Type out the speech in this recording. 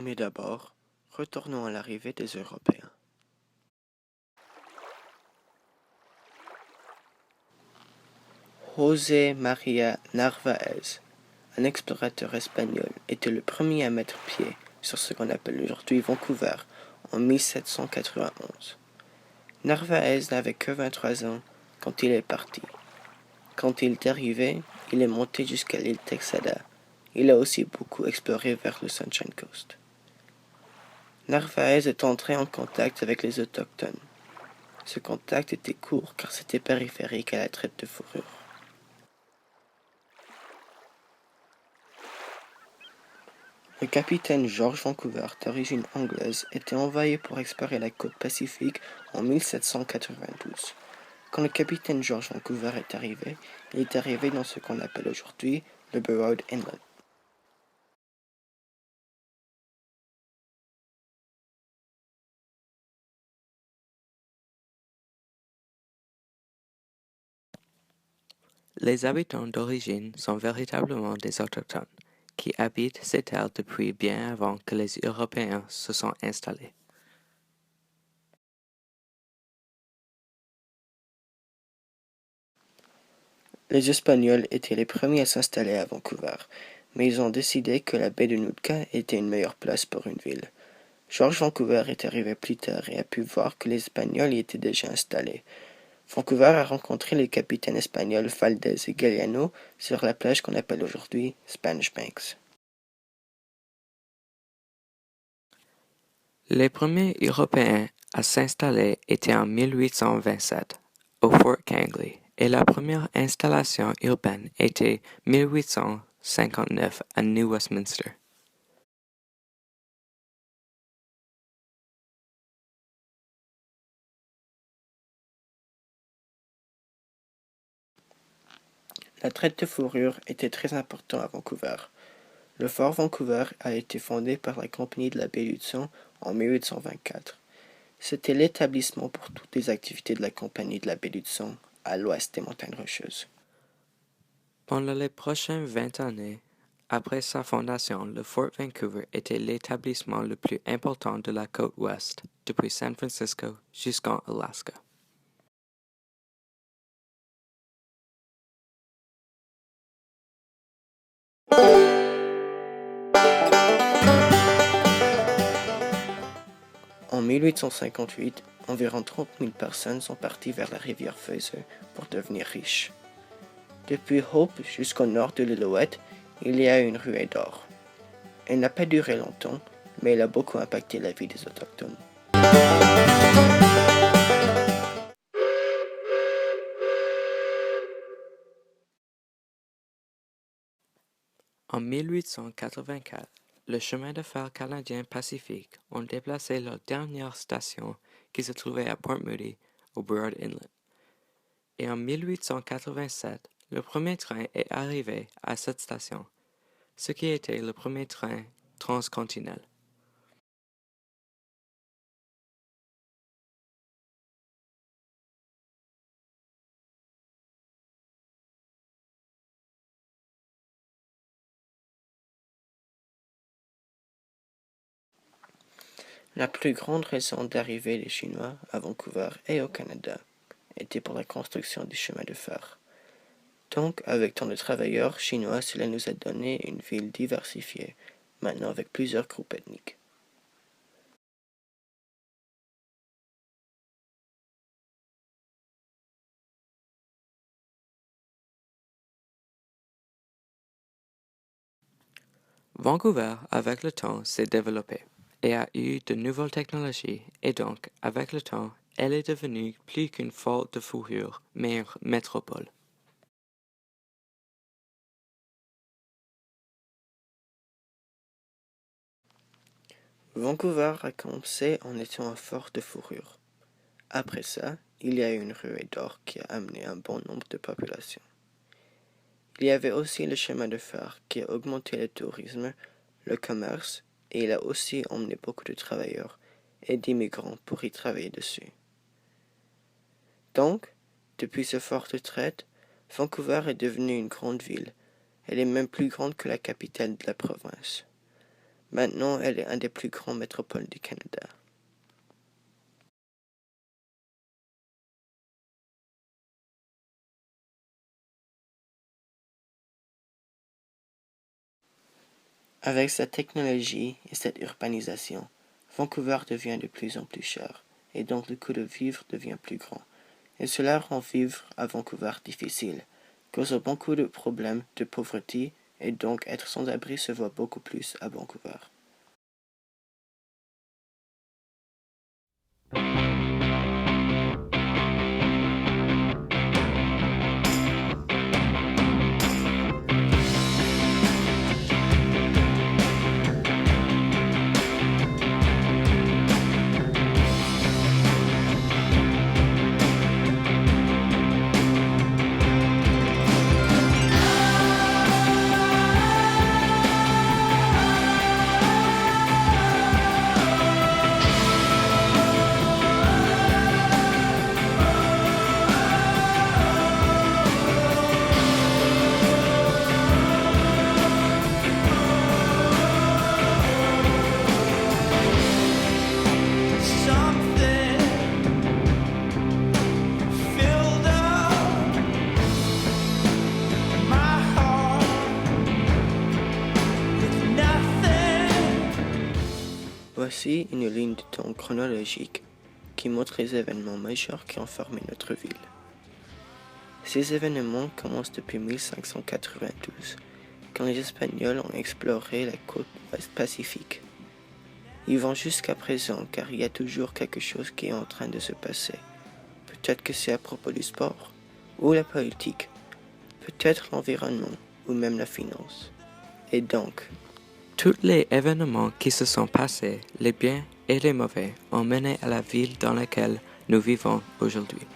Mais d'abord, retournons à l'arrivée des Européens. José María Narváez, un explorateur espagnol, était le premier à mettre pied sur ce qu'on appelle aujourd'hui Vancouver en 1791. Narváez n'avait que 23 ans quand il est parti. Quand il est arrivé, il est monté jusqu'à l'île Texada. Il a aussi beaucoup exploré vers le Sunshine Coast. Narváez est entré en contact avec les autochtones. Ce contact était court car c'était périphérique à la traite de fourrure. Le capitaine George Vancouver, d'origine anglaise, était envoyé pour explorer la côte pacifique en 1792. Quand le capitaine George Vancouver est arrivé, il est arrivé dans ce qu'on appelle aujourd'hui le Burrard Inlet. Les habitants d'origine sont véritablement des autochtones, qui habitent ces terres depuis bien avant que les Européens se sont installés. Les Espagnols étaient les premiers à s'installer à Vancouver, mais ils ont décidé que la baie de Nootka était une meilleure place pour une ville. George Vancouver est arrivé plus tard et a pu voir que les Espagnols y étaient déjà installés. Vancouver a rencontré les capitaines espagnols Valdez et Galiano sur la plage qu'on appelle aujourd'hui Spanish Banks. Les premiers Européens à s'installer étaient en 1827 au Fort Kangley et la première installation urbaine était 1859 à New Westminster. La traite de fourrure était très importante à Vancouver. Le fort Vancouver a été fondé par la Compagnie de la baie d'Hudson en 1824. C'était l'établissement pour toutes les activités de la Compagnie de la baie d'Hudson à l'ouest des montagnes Rocheuses. Pendant les prochaines 20 années, après sa fondation, le Fort Vancouver était l'établissement le plus important de la côte ouest, depuis San Francisco jusqu'en Alaska. En 1858, environ 30 000 personnes sont parties vers la rivière Fraser pour devenir riches. Depuis Hope jusqu'au nord de l'Illinois, il y a une ruée d'or. Elle n'a pas duré longtemps, mais elle a beaucoup impacté la vie des Autochtones. En 1884, le chemin de fer canadien Pacifique ont déplacé leur dernière station qui se trouvait à Port Moody, au Burrard Inlet. Et en 1887, le premier train est arrivé à cette station, ce qui était le premier train transcontinental. La plus grande raison d'arrivée des Chinois à Vancouver et au Canada était pour la construction du chemin de fer. Donc, avec tant de travailleurs chinois, cela nous a donné une ville diversifiée, maintenant avec plusieurs groupes ethniques. Vancouver, avec le temps, s'est développé et a eu de nouvelles technologies et donc, avec le temps, elle est devenue plus qu'une fort de fourrure, mais une métropole. Vancouver a commencé en étant un fort de fourrure. Après ça, il y a eu une ruée d'or qui a amené un bon nombre de populations. Il y avait aussi le chemin de fer qui a augmenté le tourisme, le commerce, et il a aussi emmené beaucoup de travailleurs et d'immigrants pour y travailler dessus. Donc, depuis ce fort de traite, Vancouver est devenue une grande ville. Elle est même plus grande que la capitale de la province. Maintenant, elle est une des plus grandes métropoles du Canada. Avec sa technologie et cette urbanisation, Vancouver devient de plus en plus cher, et donc le coût de vivre devient plus grand. Et cela rend vivre à Vancouver difficile, cause beaucoup de problèmes de pauvreté, et donc être sans abri se voit beaucoup plus à Vancouver. Voici une ligne de temps chronologique qui montre les événements majeurs qui ont formé notre ville. Ces événements commencent depuis 1592, quand les Espagnols ont exploré la côte ouest pacifique. Ils vont jusqu'à présent car il y a toujours quelque chose qui est en train de se passer. Peut-être que c'est à propos du sport, ou la politique, peut-être l'environnement, ou même la finance. Et donc, tous les événements qui se sont passés, les biens et les mauvais, ont mené à la ville dans laquelle nous vivons aujourd'hui.